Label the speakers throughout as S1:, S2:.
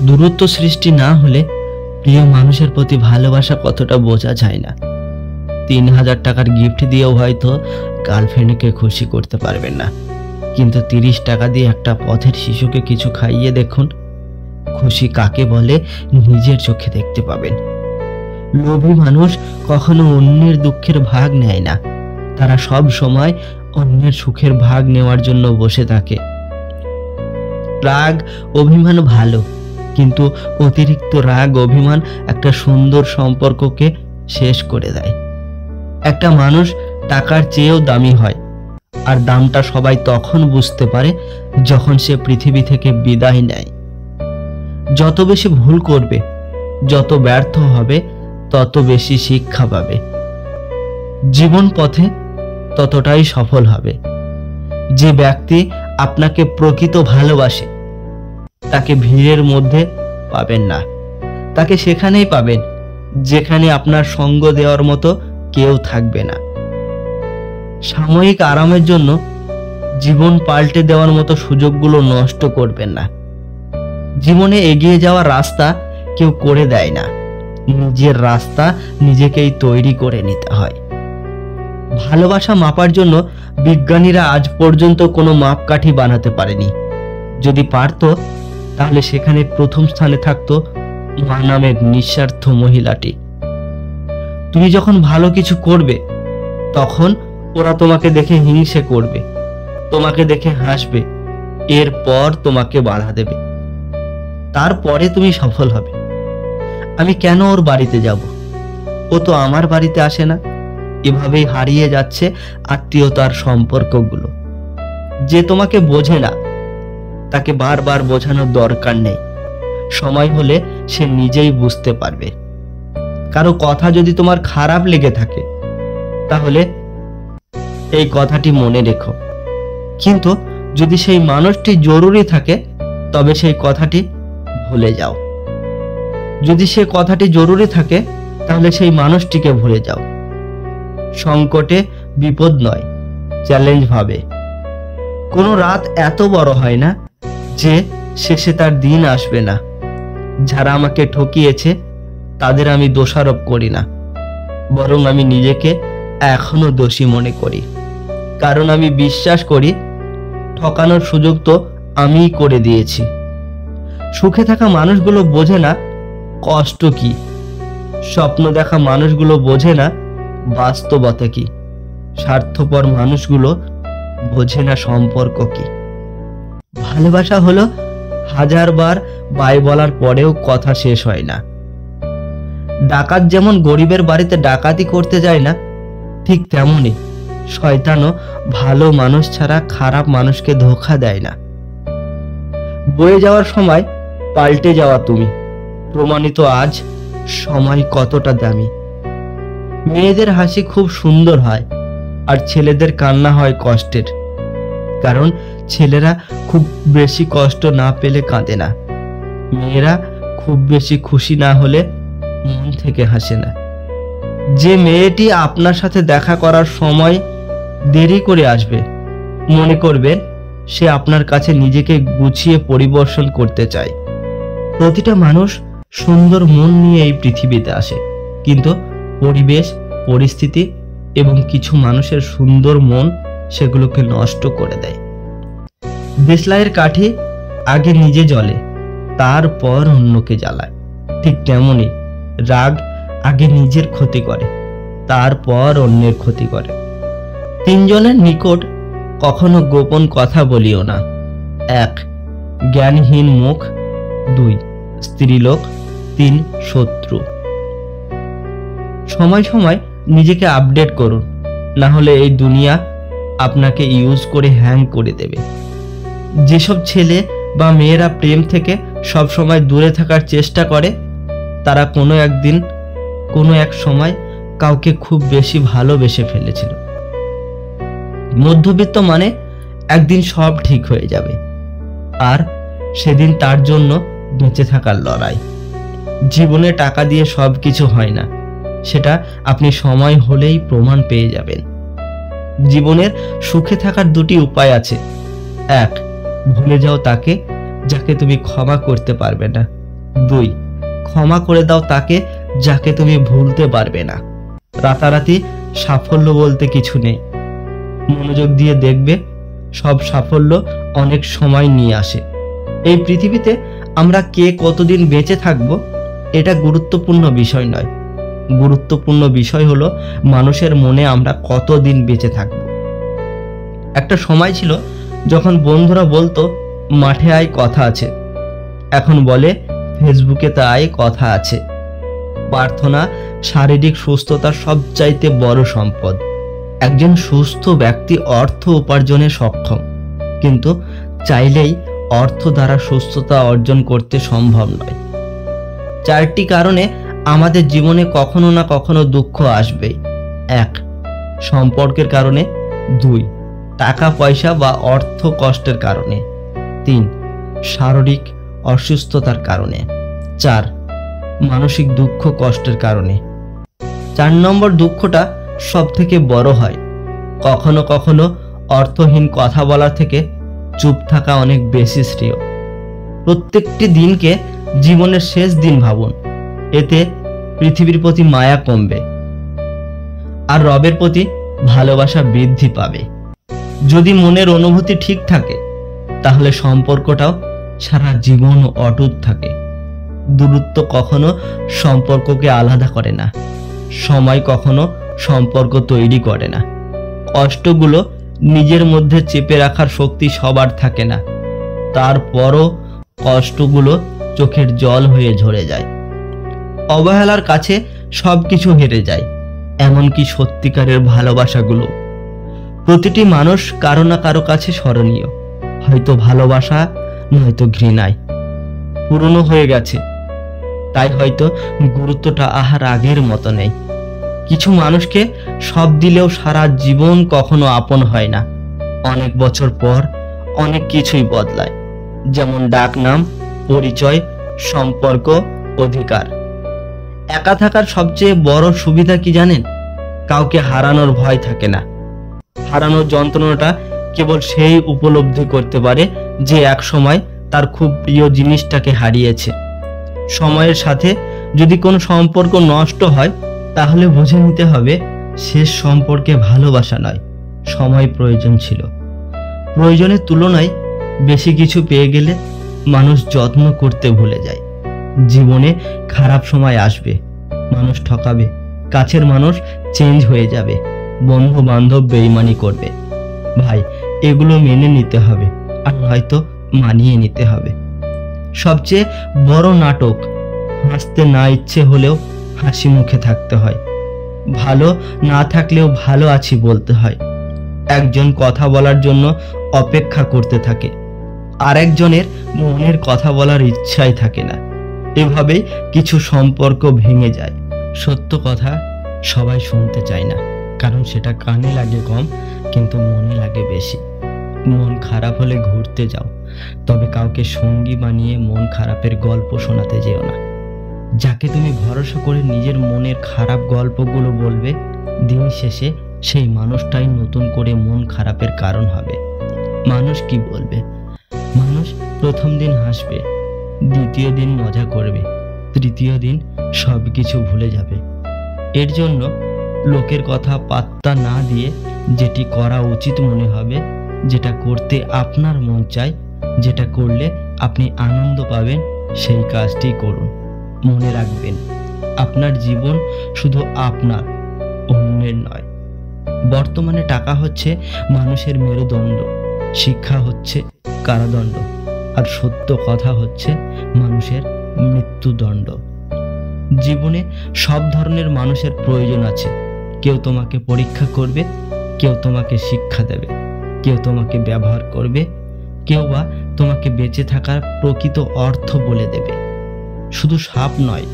S1: দূরত্ব সৃষ্টি না হলে প্রিয় মানুষের প্রতি ভালোবাসা কতটা বোঝা যায় না। 3000 টাকার গিফট দিয়েও হয়তো গার্লফ্রেন্ডকে খুশি করতে পারবেন না, কিন্তু 30 টাকা দিয়ে একটা পথের শিশুকে কিছু খাইয়ে দেখুন, খুশি কাকে বলে নিজের চোখে দেখতে পাবেন। লোভী মানুষ কখনো অন্যের দুঃখের ভাগ নেয় না, তারা সব সময় অন্যের সুখের ভাগ নেওয়ার জন্য বসে থাকে। রাগ অভিমান ভালো, কিন্তু অতিরিক্ত রাগ অভিমান একটা সুন্দর সম্পর্ককে শেষ করে দেয়। একটা মানুষ টাকার চেয়েও দামি হয়, আর দামটা সবাই তখন বুঝতে পারে যখন সে পৃথিবী থেকে বিদায় নেয়। যত বেশি ভুল করবে, যত ব্যর্থ হবে, তত বেশি শিক্ষা পাবে। জীবন পথে ততটাই সফল হবে। যে ব্যক্তি আপনাকে প্রকৃত ভালোবাসে তাকে ভিড়ের মধ্যে পাবেন না, তাকে সেখানেই পাবেন যেখানে আপনার সঙ্গ দেওয়ার মতো কেউ থাকবে না। সাময়িক আরামের জন্য জীবন পাল্টে দেওয়ার মতো সুযোগগুলো নষ্ট করবেন না। জীবনে এগিয়ে যাওয়ার রাস্তা কেউ করে দেয় না, নিজের রাস্তা নিজেকেই তৈরি করে নিতে হয়। ভালোবাসা মাপার জন্য বিজ্ঞানীরা আজ পর্যন্ত কোনো মাপকাঠি বানাতে পারেনি। যদি পারত তাহলে সেখানে প্রথম স্থানে থাকতো মা নামের নিঃস্বার্থ মহিলাটি। তুমি যখন ভালো কিছু করবে তখন ওরা তোমাকে দেখে হিংসে করবে, তোমাকে দেখে হাসবে, এরপর তোমাকে বাধা দেবে, তারপরে তুমি সফল হবে। আমি কেন ওর বাড়িতে যাব, ও তো আমার বাড়িতে আসে না। এভাবেই হারিয়ে যাচ্ছে আত্মীয়তার সম্পর্কগুলো। যে তোমাকে বোঝে না তাকে বারবার বোঝানোর দরকার নেই, সময় হলে সে নিজেই বুঝতে পারবে। কারো কথা যদি তোমার খারাপ লেগে থাকে তাহলে এই কথাটি মনে রেখো, কিন্তু যদি সেই মানুষটি জরুরি থাকে তবে সেই কথাটি ভুলে যাও। যদি সে কথাটি জরুরি থাকে তাহলে সেই মানুষটিকে ভুলে যাও। সংকটে বিপদ নয়, চ্যালেঞ্জ ভাবে। কোনো রাত এত বড় হয় না যে শেষে তার দিন আসবে না। যারা আমাকে ঠকিয়েছে তাদের আমি দোষারোপ করি না, বরং আমি নিজেকে এখনো দোষী মনে করি। কারণ আমি বিশ্বাস করি ঠকানোর সুযোগ তো আমিই করে দিয়েছি। সুখে থাকা মানুষগুলো বোঝে না কষ্ট কি, স্বপ্ন দেখা মানুষগুলো বোঝে না বাস্তবতা কি, স্বার্থপর মানুষগুলো বোঝে না সম্পর্ক কি। ভালোবাসা হলো 1000 বার বাই বলার পরেও কথা শেষ হয় না। ডাকাত যেমন গরিবের বাড়িতে ডাকাতি করতে যায় না, ঠিক তেমনি শয়তানও ভালো মানুষ ছাড়া খারাপ মানুষকে ধোঁকা দেয় না। বয়ে যাওয়ার সময় পাল্টে যাওয়া তুমি, প্রমাণিত আজ সময় কতটা দামি। মেয়েদের হাসি খুব সুন্দর হয় আর ছেলেদের কান্না হয় কষ্টের, কারণ ছেলেরা খুব বেশি কষ্ট না পেলে কাঁদে না, মেয়েরা খুব বেশি খুশি না হলে মন থেকে হাসে না। যে মেয়েটি আপনার সাথে দেখা করার সময় দেরি করে আসবে, মনে করবেন সে আপনার কাছে নিজেকে গুছিয়ে পরিবর্তন করতে চায়। প্রতিটা মানুষ সুন্দর মন নিয়ে এই পৃথিবীতে আসে, কিন্তু পরিবেশ, পরিস্থিতি এবং কিছু মানুষের সুন্দর মন সেগুলোকে নষ্ট করে দেয়। দেশলাইয়ের কাঠি আগে নিজে জ্বলে, তারপর অন্যকে জ্বালায়। ঠিক তেমনি রাগ আগে নিজের ক্ষতি করে, তারপর অন্যের ক্ষতি করে। 3 জনের নিকট কখনো গোপন কথা বলিও না। 1 জ্ঞানহীন মুখ, 2 স্ত্রীলোক, 3 শত্রু। সময় সময় নিজেকে আপডেট করুন, না হলে এই দুনিয়া আপনাকে ইউজ করে হ্যাং করে দেবে। যেসব ছেলে বা মেয়েরা প্রেম থেকে সব সময় দূরে থাকার চেষ্টা করে তারা কোনো একদিন কোনো এক সময় কাউকে খুব বেশি ভালোবেসে ফেলেছিল। মধ্যবিত্ত মানে একদিন সব ঠিক হয়ে যাবে, আর সেদিন তার জন্য বেঁচে থাকার লড়াই। জীবনে টাকা দিয়ে সব কিছু হয় না, সেটা আপনি সময় হলেই প্রমাণ পেয়ে যাবেন। জীবনের সুখে থাকার 2টি উপায় আছে। 1 ভুলে যাও তাকে যাকে তুমি ক্ষমা করতে পারবে না, 2, ক্ষমা করে দাও তাকে যাকে তুমি ভুলতে পারবে না। রাতারাতি সাফল্য বলতে কিছু নেই। মনোযোগ দিয়ে দেখবে, সব সাফল্য অনেক সময় নিয়ে আসে। এই পৃথিবীতে আমরা কে কতদিন বেঁচে থাকবো এটা গুরুত্বপূর্ণ বিষয় নয়। গুরুত্বপূর্ণ বিষয় হলো মানুষের মনে আমরা কতদিন বেঁচে থাকব। একটা সময় ছিল যখন বন্ধুরা বলতো মাঠে আয় কথা আছে, এখন বলে ফেসবুকে তা আয় কথা আছে। প্রার্থনা শারীরিক সুস্থতার সবচাইতে বড় সম্পদ। একজন সুস্থ ব্যক্তি অর্থ উপার্জনে সক্ষম, কিন্তু চাইলেই অর্থ দ্বারা সুস্থতা অর্জন করতে সম্ভব নয়। 4টি কারণে আমাদের জীবনে কখনো না কখনো দুঃখ আসবেই। 1, সম্পর্কের কারণে। 2, টাকা পয়সা বা অর্থ কষ্টের কারণে। 3, শারীরিক অসুস্থতার কারণে। 4, মানসিক দুঃখ কষ্টের কারণে। 4 নম্বর দুঃখটা সব থেকে বড় হয়। কখনো কখনো অর্থহীন কথা বলার থেকে চুপ থাকা অনেক বেশি শ্রেয়। প্রত্যেকটি দিনকে জীবনের শেষ দিন ভাবুন, এতে পৃথিবীর প্রতি মায়া কমবে আর রবের প্রতি ভালোবাসা বৃদ্ধি পাবে। যদি মনের অনুভূতি ঠিক থাকে তাহলে সম্পর্কটাও সারা জীবন অটুট থাকে। দূরত্ব কখনো সম্পর্ককে আলাদা করে না, সময় কখনো সম্পর্ক তৈরি করে না। কষ্টগুলো নিজের মধ্যে চেপে রাখার শক্তি সবার থাকে না, তারপরও কষ্টগুলো চোখের জল হয়ে ঝরে যায়। অবহেলার কাছে সবকিছু হেরে যায়, এমনকি সত্যিকারের ভালোবাসাগুলো। প্রতিটি মানুষ কারো না কারো কাছে স্মরণীয়, হয়তো ভালোবাসা নয়তো ঘৃণায়। পুরনো হয়ে গেছে, তাই হয়তো গুরুত্বটা আহার আগের মতো নেই। কিছু মানুষকে সব দিলেও সারা জীবন কখনো আপন হয় না। অনেক বছর পর অনেক কিছুই বদলায়, যেমন ডাকনাম, পরিচয়, সম্পর্ক, অধিকার। একা থাকার সবচেয়ে বড় সুবিধা কি জানেন? কাউকে হারানোর ভয় থাকে না। হারানোর যন্ত্রণাটা কেবল সেই উপলব্ধি করতে পারে যে এক সময় তার খুব প্রিয় জিনিসটাকে হারিয়েছে। সময়ের সাথে যদি কোনো সম্পর্ক নষ্ট হয় তাহলে বুঝে নিতে হবে শেষ সম্পর্কে ভালোবাসা নয়, সময় প্রয়োজন ছিল। প্রয়োজনের তুলনায় বেশি কিছু পেয়ে গেলে মানুষ যত্ন করতে ভুলে যায়। জীবনে খারাপ সময় আসবে, মানুষ ঠকাবে, কাছের মানুষ চেঞ্জ হয়ে যাবে, বন্ধু বান্ধব বেইমানি করবে। ভাই, এগুলো মেনে নিতে হবে, আর হয়তো মানিয়ে নিতে হবে। সবচেয়ে বড় নাটক, হাসতে না ইচ্ছে হলেও হাসি মুখে থাকতে হয়, ভালো না থাকলেও ভালো আছি বলতে হয়। একজন কথা বলার জন্য অপেক্ষা করতে থাকে, আরেকজনের মনের কথা বলার ইচ্ছাই থাকে না। এভাবেই কিছু সম্পর্ক ভেঙে যায়। সত্য কথা সবাই শুনতে চায় না, কারণ সেটা কানে লাগে কম কিন্তু মনে লাগে বেশি। মন খারাপ হলে ঘুরতে যাও, তবে কাউকে সঙ্গী বানিয়ে মন খারাপের গল্প শোনাতে যেও না। যাকে তুমি ভরসা করে নিজের মনের খারাপ গল্পগুলো বলবে, দিন শেষে সেই মানুষটাই নতুন করে মন খারাপের কারণ হবে। মানুষ কি বলবে? মানুষ প্রথম দিন হাসবে, দ্বিতীয় দিন মজা করবে, তৃতীয় দিন সব কিছু ভুলে যাবে। এর জন্য লোকের কথা পাত্তা না দিয়ে যেটি করা উচিত মনে হবে, যেটা করতে আপনার মন চায়, যেটা করলে আপনি আনন্দ পাবেন, সেই কাজটি করুন। মনে রাখবেন, আপনার জীবন শুধু আপনার, অন্যের নয়। বর্তমানে টাকা হচ্ছে মানুষের মেরুদণ্ড, শিক্ষা হচ্ছে কারাদণ্ড, আর সত্য কথা হচ্ছে মানুষের মৃত্যুদণ্ড। জীবনে সব ধরনের মানুষের প্রয়োজন আছে। কেউ তোমাকে পরীক্ষা করবে, কেউ তোমাকে শিক্ষা দেবে, কেউ তোমাকে ব্যবহার করবে, কেউ বা তোমাকে বেঁচে থাকার প্রকৃত অর্থ বলে দেবে। শুধু সাপ নয়,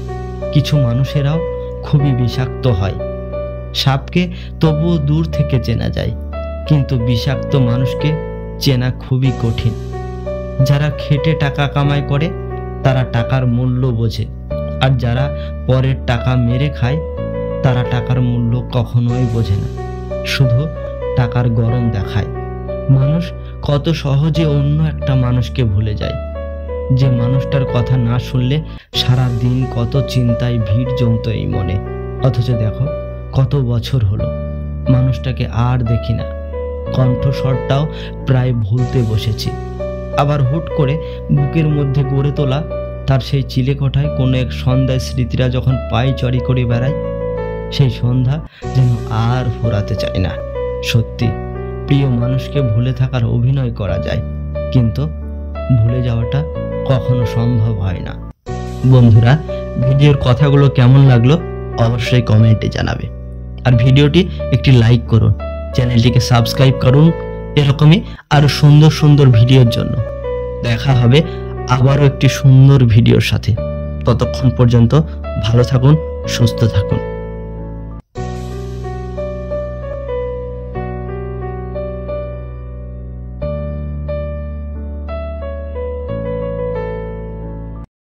S1: কিছু মানুষেরাও খুবই বিষাক্ত হয়। সাপকে তবুও দূর থেকে চেনা যায়, কিন্তু বিষাক্ত মানুষকে চেনা খুবই কঠিন। যারা খেটে টাকা কামাই করে তারা টাকার মূল্য বোঝে, আর যারা পরের টাকা মেরে খায় তারা টাকার মূল্য কখনোই বোঝে না, শুধু টাকার গরম দেখায়। মানুষ কত সহজে অন্য একটা মানুষকে ভুলে যায়, যে মানুষটার কথা না শুনলে সারা দিন কত চিন্তায় ভিড় জমতো এই মনে, অথচ দেখো কত বছর হলো মানুষটাকে আর দেখি না। কণ্ঠস্বরটাও প্রায় ভুলতে বসেছি। আবার হুট করে বুকের মধ্যে গড়ে তোলা তার সেই চিলেকোঠায় কোনো এক সন্ধ্যায় স্মৃতিরা যখন পায়চারি করে বেড়ায়, সেই সন্ধ্যা যেন আর ফোরাতে চায় না। সত্যি প্রিয় মানুষকে ভুলে থাকার অভিনয় করা যায়, কিন্তু ভুলে যাওয়াটা কখনো সম্ভব হয় না। বন্ধুরা, ভিডিওর কথাগুলো কেমন লাগলো অবশ্যই কমেন্টে জানাবে। আর ভিডিওটি একটি লাইক করুন, চ্যানেলটিকে সাবস্ক্রাইব করুন এরকমই আরো সুন্দর সুন্দর ভিডিওর জন্য। দেখা হবে আবারও একটি সুন্দর ভিডিওর সাথে। ততক্ষণ পর্যন্ত ভালো থাকুন, সুস্থ থাকুন।